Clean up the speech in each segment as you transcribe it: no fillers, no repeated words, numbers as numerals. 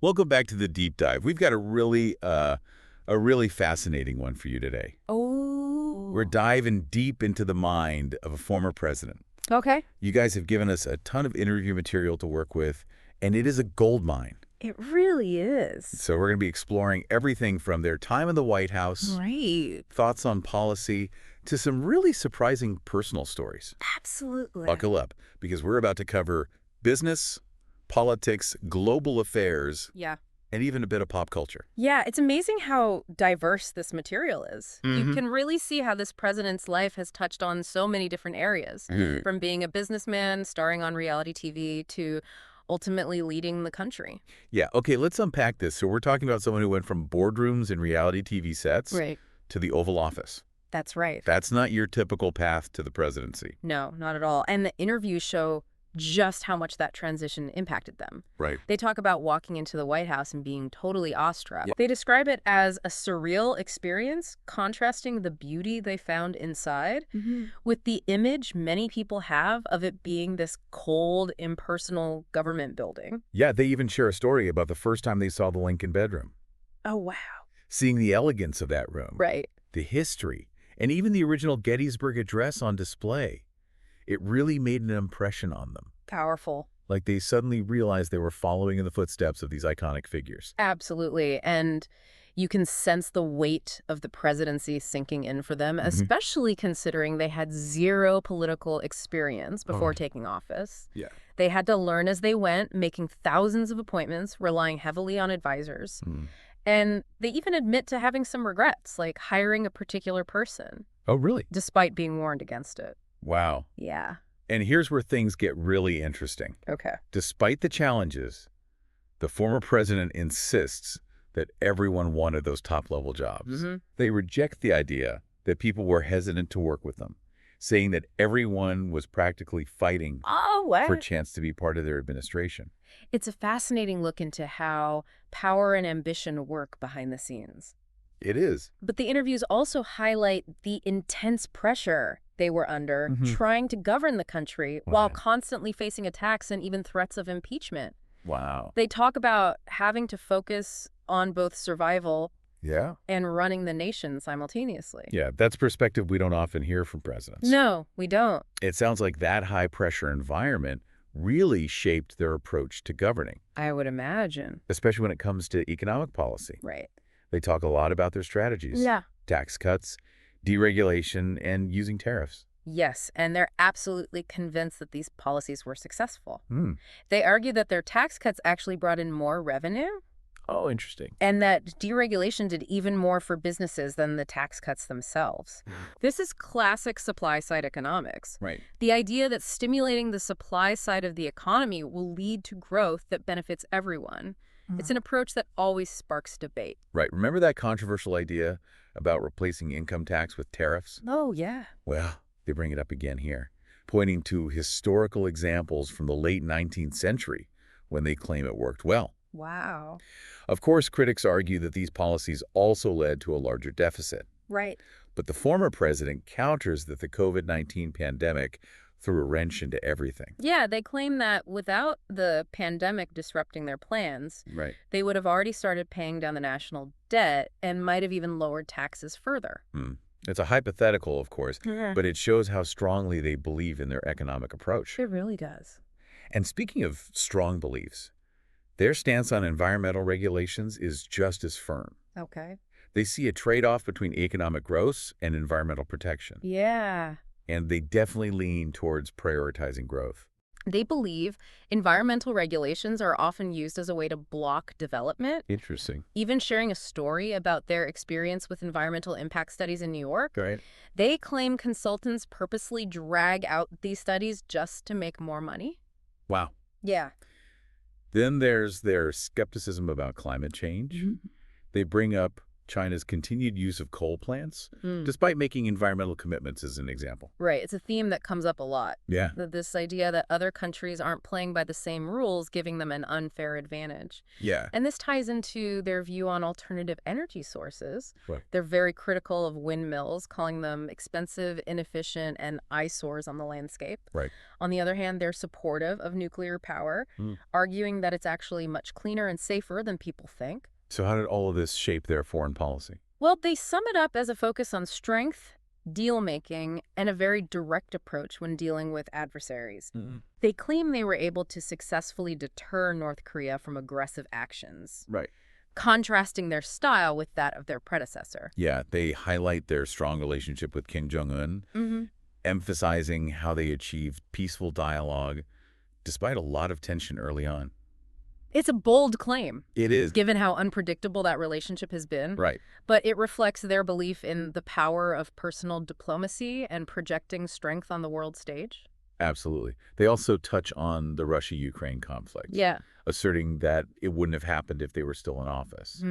Welcome back to the deep dive. We've got a really fascinating one for you today. We're Oh. diving deep into the mind of a former president. Okay. You guys have given us a ton of interview material to work with, and it is a gold mine. It really is. So we're going to be exploring everything from their time in the White House, Right. thoughts on policy, to some really surprising personal stories. Absolutely. Buckle up, because we're about to cover business, politics, global affairs, Yeah. and even a bit of pop culture. Yeah, it's amazing how diverse this material is. You Mhm. can really see how this president's life has touched on so many different areas, from being a businessman, starring on reality TV, to ultimately leading the country. Yeah, okay, let's unpack this. So we're talking about someone who went from boardrooms and reality TV sets Right. to the Oval Office. That's right. That's not your typical path to the presidency. No, not at all. And the interviews show just how much that transition impacted them. Right. They talk about walking into the White House and being totally awestruck. Yeah. They describe it as a surreal experience, contrasting the beauty they found inside with the image many people have of it being this cold, impersonal government building. Yeah, they even share a story about the first time they saw the Lincoln bedroom. Oh, wow. Seeing the elegance of that room, Right. the history, and even the original Gettysburg Address on display. It really made an impression on them. Powerful. Like they suddenly realized they were following in the footsteps of these iconic figures. Absolutely. And you can sense the weight of the presidency sinking in for them, especially considering they had zero political experience before taking office. Yeah. They had to learn as they went, making thousands of appointments, relying heavily on advisors. And they even admit to having some regrets, like hiring a particular person, Oh, really? despite being warned against it. Wow. Yeah. And here's where things get really interesting. Okay. Despite the challenges, the former president insists that everyone wanted those top-level jobs. They reject the idea that people were hesitant to work with them, saying that everyone was practically fighting Oh, for a what? chance to be part of their administration. It's a fascinating look into how power and ambition work behind the scenes. It is. But the interviews also highlight the intense pressure they were under trying to govern the country while Wow. constantly facing attacks and even threats of impeachment. Wow. They talk about having to focus on both survival Yeah. and running the nation simultaneously. Yeah, that's perspective we don't often hear from presidents. No, we don't. It sounds like that high-pressure environment really shaped their approach to governing, I would imagine. especially when it comes to economic policy. Right. They talk a lot about their strategies. Yeah. Tax cuts, deregulation, and using tariffs. Yes, and they're absolutely convinced that these policies were successful. Hmm. They argue that their tax cuts actually brought in more revenue Oh, interesting. and that deregulation did even more for businesses than the tax cuts themselves. This is classic supply-side economics. Right. The idea that stimulating the supply side of the economy will lead to growth that benefits everyone. It's an approach that always sparks debate. Right. Remember that controversial idea about replacing income tax with tariffs? Oh, yeah. Well, they bring it up again here, pointing to historical examples from the late 19th century when they claim it worked well. Wow. Of course, critics argue that these policies also led to a larger deficit. Right. But the former president counters that the COVID-19 pandemic threw a wrench into everything. Yeah, they claim that without the pandemic disrupting their plans, Right. they would have already started paying down the national debt and might have even lowered taxes further. It's a hypothetical, of course, Yeah. but it shows how strongly they believe in their economic approach. It really does. And speaking of strong beliefs, their stance on environmental regulations is just as firm. Okay. They see a trade-off between economic growth and environmental protection, Yeah. and they definitely lean towards prioritizing growth. They believe environmental regulations are often used as a way to block development, Interesting. even sharing a story about their experience with environmental impact studies in New York. Right. They claim consultants purposely drag out these studies just to make more money. Wow. Yeah. Then there's their skepticism about climate change. They bring up China's continued use of coal plants, Mm. despite making environmental commitments as an example. Right. It's a theme that comes up a lot. Yeah. This idea that other countries aren't playing by the same rules, giving them an unfair advantage. Yeah. And this ties into their view on alternative energy sources. Right. They're very critical of windmills, calling them expensive, inefficient, and eyesores on the landscape. Right. On the other hand, they're supportive of nuclear power, arguing that it's actually much cleaner and safer than people think. So how did all of this shape their foreign policy? Well, they sum it up as a focus on strength, deal-making, and a very direct approach when dealing with adversaries. They claim they were able to successfully deter North Korea from aggressive actions, Right. contrasting their style with that of their predecessor. Yeah, they highlight their strong relationship with Kim Jong-un, emphasizing how they achieved peaceful dialogue despite a lot of tension early on. It's a bold claim, It is. given how unpredictable that relationship has been. Right. But it reflects their belief in the power of personal diplomacy and projecting strength on the world stage. Absolutely. They also touch on the Russia-Ukraine conflict, Yeah. asserting that it wouldn't have happened if they were still in office.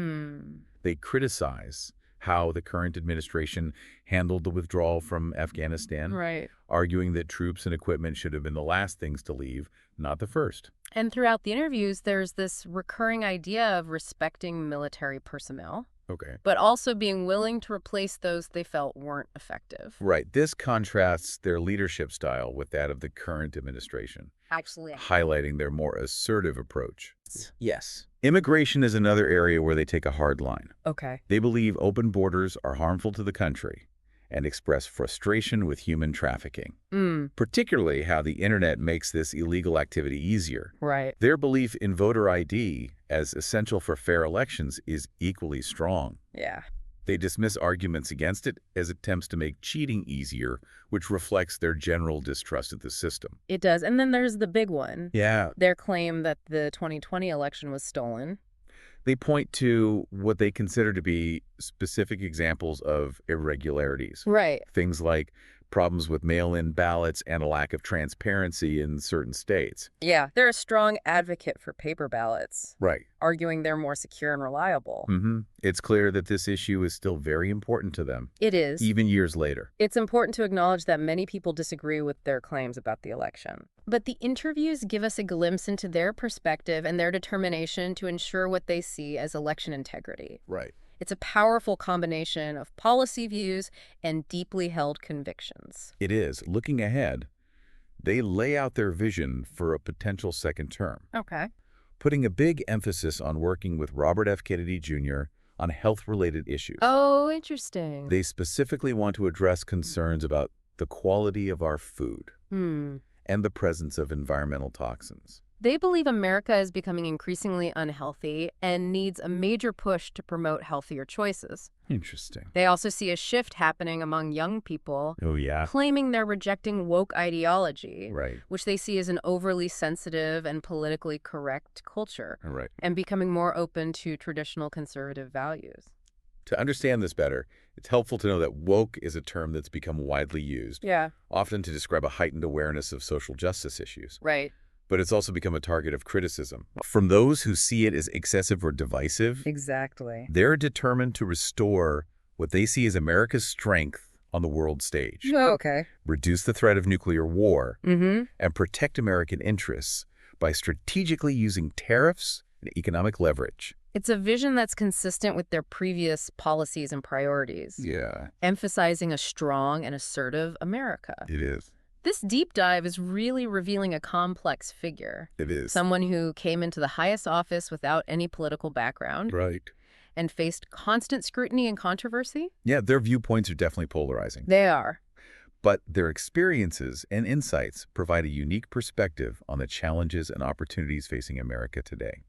They criticize how the current administration handled the withdrawal from Afghanistan, Right. arguing that troops and equipment should have been the last things to leave, not the first. And throughout the interviews, there's this recurring idea of respecting military personnel, Okay. but also being willing to replace those they felt weren't effective. Right. This contrasts their leadership style with that of the current administration, Actually. highlighting their more assertive approach. Yes. Immigration is another area where they take a hard line. Okay. They believe open borders are harmful to the country and express frustration with human trafficking, particularly how the internet makes this illegal activity easier. Right. Their belief in voter ID as essential for fair elections is equally strong. Yeah. They dismiss arguments against it as attempts to make cheating easier, which reflects their general distrust of the system. It does. And then there's the big one. Yeah. Their claim that the 2020 election was stolen. They point to what they consider to be specific examples of irregularities. Right. Things like problems with mail-in ballots and a lack of transparency in certain states. Yeah. They're a strong advocate for paper ballots, Right. arguing they're more secure and reliable. It's clear that this issue is still very important to them, It is. even years later. It's important to acknowledge that many people disagree with their claims about the election. But the interviews give us a glimpse into their perspective and their determination to ensure what they see as election integrity. Right. It's a powerful combination of policy views and deeply held convictions. It is. Looking ahead, they lay out their vision for a potential second term, Okay. putting a big emphasis on working with Robert F. Kennedy Jr. on health-related issues. Oh, interesting. They specifically want to address concerns about the quality of our food and the presence of environmental toxins. They believe America is becoming increasingly unhealthy and needs a major push to promote healthier choices. Interesting. They also see a shift happening among young people, Oh, yeah? claiming they're rejecting woke ideology, Right. which they see as an overly sensitive and politically correct culture, All right. and becoming more open to traditional conservative values. To understand this better, it's helpful to know that woke is a term that's become widely used, Yeah. often to describe a heightened awareness of social justice issues. Right. But it's also become a target of criticism from those who see it as excessive or divisive. Exactly. They're determined to restore what they see as America's strength on the world stage, Okay. reduce the threat of nuclear war, Mm-hmm. and protect American interests by strategically using tariffs and economic leverage. It's a vision that's consistent with their previous policies and priorities, Yeah, emphasizing a strong and assertive America. it is. This deep dive is really revealing a complex figure. It is. Someone who came into the highest office without any political background Right. and faced constant scrutiny and controversy. Yeah, their viewpoints are definitely polarizing. They are. But their experiences and insights provide a unique perspective on the challenges and opportunities facing America today.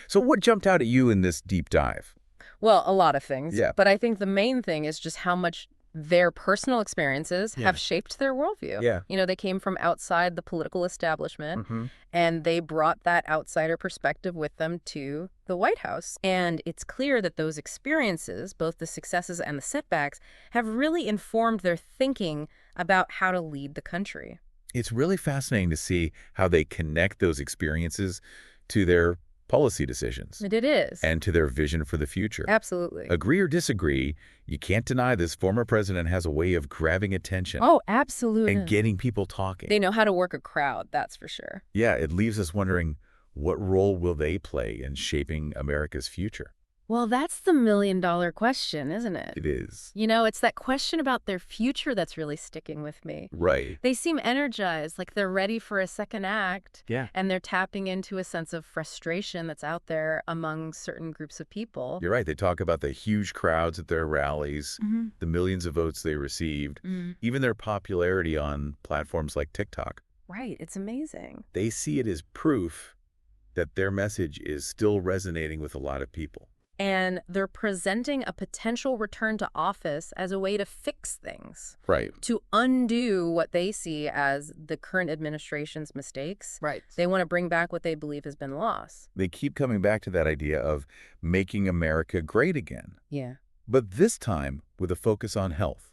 So what jumped out at you in this deep dive? Well, a lot of things. Yeah. But I think the main thing is just how much their personal experiences Yeah. have shaped their worldview. Yeah. You know, they came from outside the political establishment, and they brought that outsider perspective with them to the White House. And it's clear that those experiences, both the successes and the setbacks, have really informed their thinking about how to lead the country. It's really fascinating to see how they connect those experiences to their policy decisions It is. and to their vision for the future. Absolutely. Agree or disagree, you can't deny this former president has a way of grabbing attention Oh, absolutely. and getting people talking. They know how to work a crowd, that's for sure. Yeah, it leaves us wondering, what role will they play in shaping America's future? Well, that's the million-dollar question, isn't it? It is. You know, it's that question about their future that's really sticking with me. Right. They seem energized, like they're ready for a second act. Yeah. And they're tapping into a sense of frustration that's out there among certain groups of people. You're right. They talk about the huge crowds at their rallies, the millions of votes they received, even their popularity on platforms like TikTok. Right. It's amazing. They see it as proof that their message is still resonating with a lot of people. And they're presenting a potential return to office as a way to fix things. Right. To undo what they see as the current administration's mistakes. Right. They want to bring back what they believe has been lost. They keep coming back to that idea of making America great again. Yeah. But this time with a focus on health.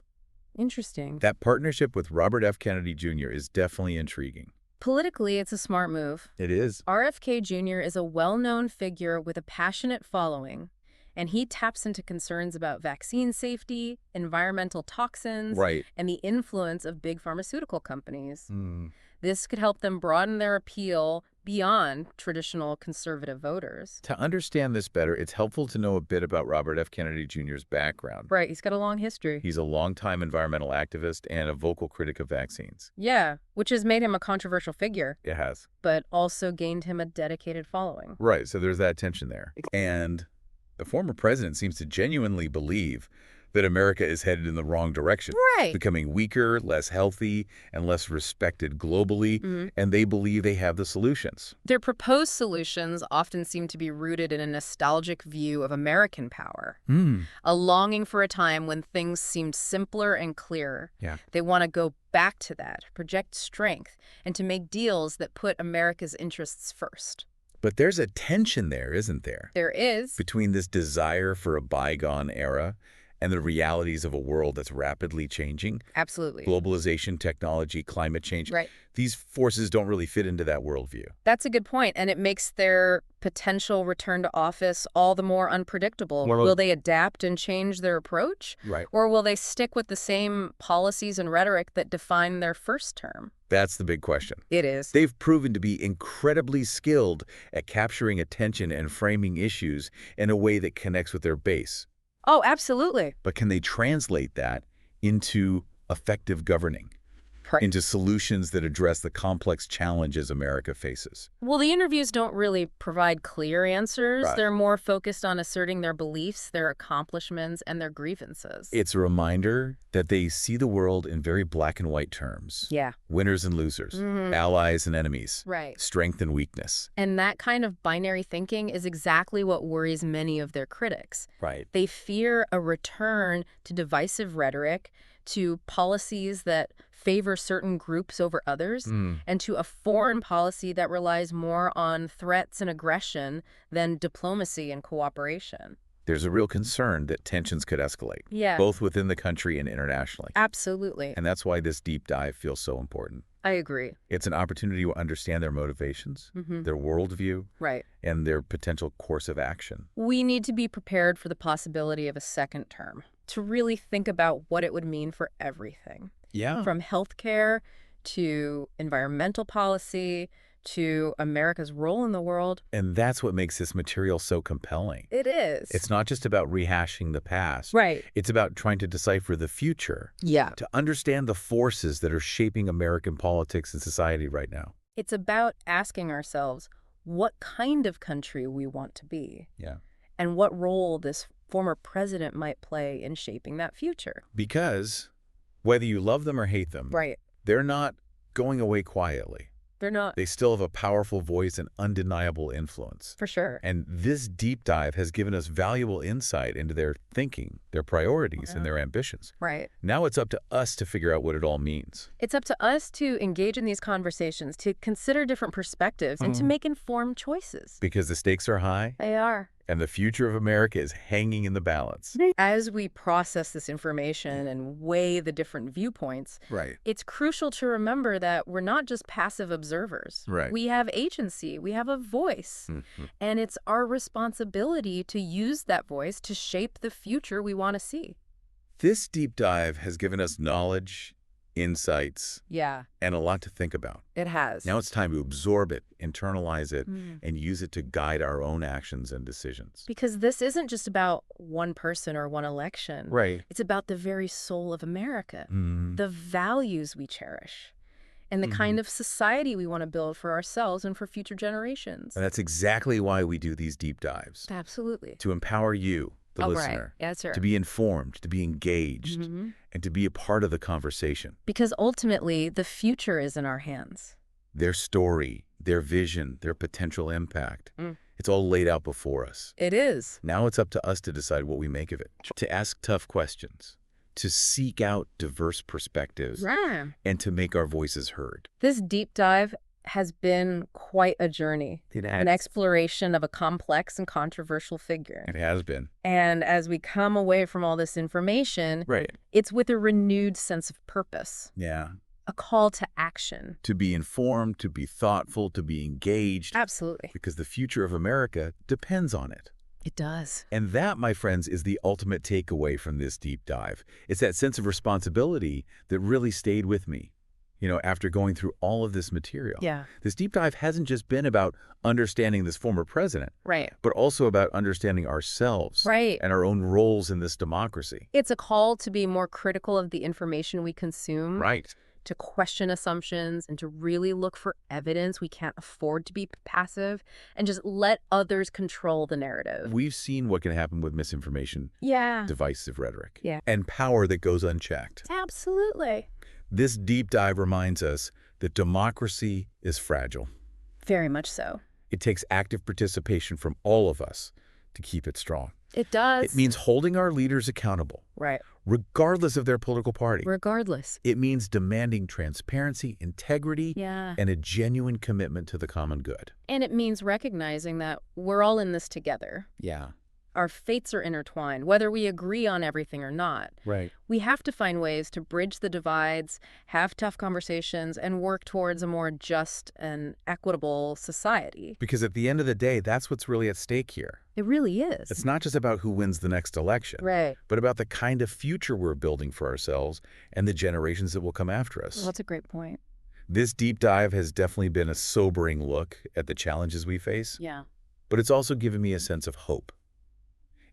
Interesting. That partnership with Robert F. Kennedy Jr. is definitely intriguing. Politically, it's a smart move. It is. RFK Jr. is a well-known figure with a passionate following, and he taps into concerns about vaccine safety, environmental toxins, Right. and the influence of big pharmaceutical companies. This could help them broaden their appeal beyond traditional conservative voters. To understand this better, it's helpful to know a bit about Robert F. Kennedy Jr.'s background. Right, he's got a long history. He's a longtime environmental activist and a vocal critic of vaccines. Yeah, which has made him a controversial figure, It has. but also gained him a dedicated following. Right, so there's that tension there. And the former president seems to genuinely believe that America is headed in the wrong direction. Right. Becoming weaker, less healthy, and less respected globally, and they believe they have the solutions. Their proposed solutions often seem to be rooted in a nostalgic view of American power, a longing for a time when things seemed simpler and clearer. Yeah. They want to go back to that, project strength, and to make deals that put America's interests first. But there's a tension there, isn't there? There is. Between this desire for a bygone era and the realities of a world that's rapidly changing. Absolutely. Globalization, technology, climate change. Right. These forces don't really fit into that worldview. That's a good point, and it makes their potential return to office all the more unpredictable. Will they adapt and change their approach? Right. Or will they stick with the same policies and rhetoric that defined their first term? That's the big question. It is. They've proven to be incredibly skilled at capturing attention and framing issues in a way that connects with their base. Oh, absolutely. But can they translate that into effective governing? Into solutions that address the complex challenges America faces? Well, the interviews don't really provide clear answers. Right. They're more focused on asserting their beliefs, their accomplishments, and their grievances. It's a reminder that they see the world in very black and white terms. Yeah. Winners and losers, allies and enemies, Right. strength and weakness. And that kind of binary thinking is exactly what worries many of their critics. Right. They fear a return to divisive rhetoric, to policies that favor certain groups over others, and to a foreign policy that relies more on threats and aggression than diplomacy and cooperation. There's a real concern that tensions could escalate, Yeah. both within the country and internationally. Absolutely. And that's why this deep dive feels so important. I agree. It's an opportunity to understand their motivations, their worldview, Right. and their potential course of action. We need to be prepared for the possibility of a second term, to really think about what it would mean for everything. Yeah. From healthcare to environmental policy to America's role in the world. And that's what makes this material so compelling. It is. It's not just about rehashing the past. Right. It's about trying to decipher the future, Yeah. to understand the forces that are shaping American politics and society right now. It's about asking ourselves what kind of country we want to be. Yeah. And what role this former president might play in shaping that future. Because whether you love them or hate them, Right. they're not going away quietly. They're not. They still have a powerful voice and undeniable influence. For sure. And this deep dive has given us valuable insight into their thinking, their priorities, and their ambitions. Right. Now it's up to us to figure out what it all means. It's up to us to engage in these conversations, to consider different perspectives, and to make informed choices. Because the stakes are high, They are. And the future of America is hanging in the balance. As we process this information and weigh the different viewpoints, Right. it's crucial to remember that we're not just passive observers. Right. We have agency, we have a voice, Mhm. and it's our responsibility to use that voice to shape the future we want to see. This deep dive has given us knowledge, insights, Yeah, and a lot to think about. it has. Now it's time to absorb it, internalize it, Mm. and use it to guide our own actions and decisions. Because this isn't just about one person or one election. Right. It's about the very soul of America, Mm. the values we cherish, and the Mhm. kind of society we want to build for ourselves and for future generations. And that's exactly why we do these deep dives. Absolutely. To empower you, the Oh, right. listener, Yes, sir. to be informed, to be engaged, Mhm. and to be a part of the conversation. Because ultimately, the future is in our hands. Their story, their vision, their potential impact, Mm. it's all laid out before us. It is. Now it's up to us to decide what we make of it, to ask tough questions, to seek out diverse perspectives, Right. and to make our voices heard. This deep dive has been quite a journey, an exploration of a complex and controversial figure. It has been. And as we come away from all this information, Right. it's with a renewed sense of purpose, Yeah. a call to action. To be informed, to be thoughtful, to be engaged, Absolutely. because the future of America depends on it. It does. And that, my friends, is the ultimate takeaway from this deep dive. It's that sense of responsibility that really stayed with me, after going through all of this material. Yeah. This deep dive hasn't just been about understanding this former president, Right. but also about understanding ourselves Right. and our own roles in this democracy. It's a call to be more critical of the information we consume, Right. to question assumptions, and to really look for evidence. We can't afford to be passive and just let others control the narrative. We've seen what can happen with misinformation, Yeah. divisive rhetoric, Yeah. and power that goes unchecked. Absolutely. This deep dive reminds us that democracy is fragile. Very much so. It takes active participation from all of us to keep it strong. It does. It means holding our leaders accountable, Right. regardless of their political party. Regardless. It means demanding transparency, integrity, Yeah. and a genuine commitment to the common good. And it means recognizing that we're all in this together. Yeah. Our fates are intertwined, whether we agree on everything or not. Right. We have to find ways to bridge the divides, have tough conversations, and work towards a more just and equitable society. Because at the end of the day, that's what's really at stake here. It really is. It's not just about who wins the next election, Right. but about the kind of future we're building for ourselves and the generations that will come after us. Well, that's a great point. This deep dive has definitely been a sobering look at the challenges we face, Yeah. but it's also given me a sense of hope.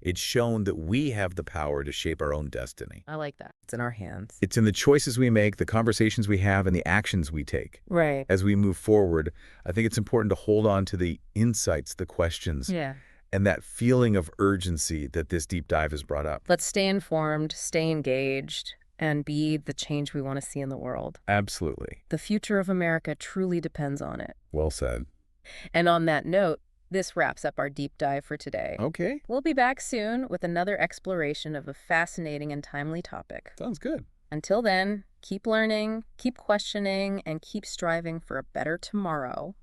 It's shown that we have the power to shape our own destiny. I like that. It's in our hands. It's in the choices we make, the conversations we have, and the actions we take. Right. As we move forward, I think it's important to hold on to the insights, the questions, Yeah. and that feeling of urgency that this deep dive has brought up. Let's stay informed, stay engaged, and be the change we want to see in the world. Absolutely. The future of America truly depends on it. Well said. And on that note, this wraps up our deep dive for today. Okay. We'll be back soon with another exploration of a fascinating and timely topic. Sounds good. Until then, keep learning, keep questioning, and keep striving for a better tomorrow.